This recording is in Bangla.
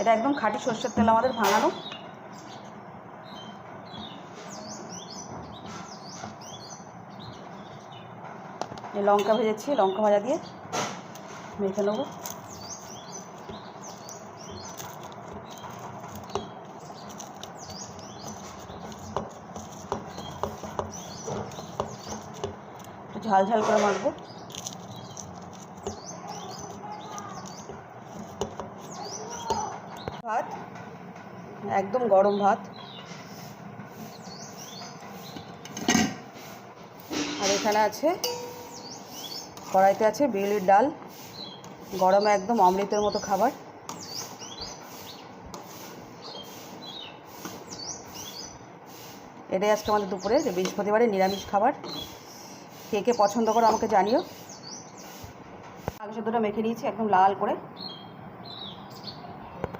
এটা একদম খাঁটি সর্ষের তেল আমাদের ভাঙানো। এই লঙ্কা ভেজেছি, লঙ্কা ভাজা দিয়ে মেখে নেবো। ঝাল ঝাল করে মাখবো। ভাত, একদম গরম ভাত, আর এখানে আছে কড়াইতে আছে বিউলির ডাল, গরমে একদম অমৃতের মতো খাবার। এটাই আজকে আমাদের দুপুরে বৃহস্পতিবারে নিরামিষ খাবার। কে কে পছন্দ করো আমাকে জানিও। আলু সেদ্ধটা মেখে নিয়েছি একদম লাল করে।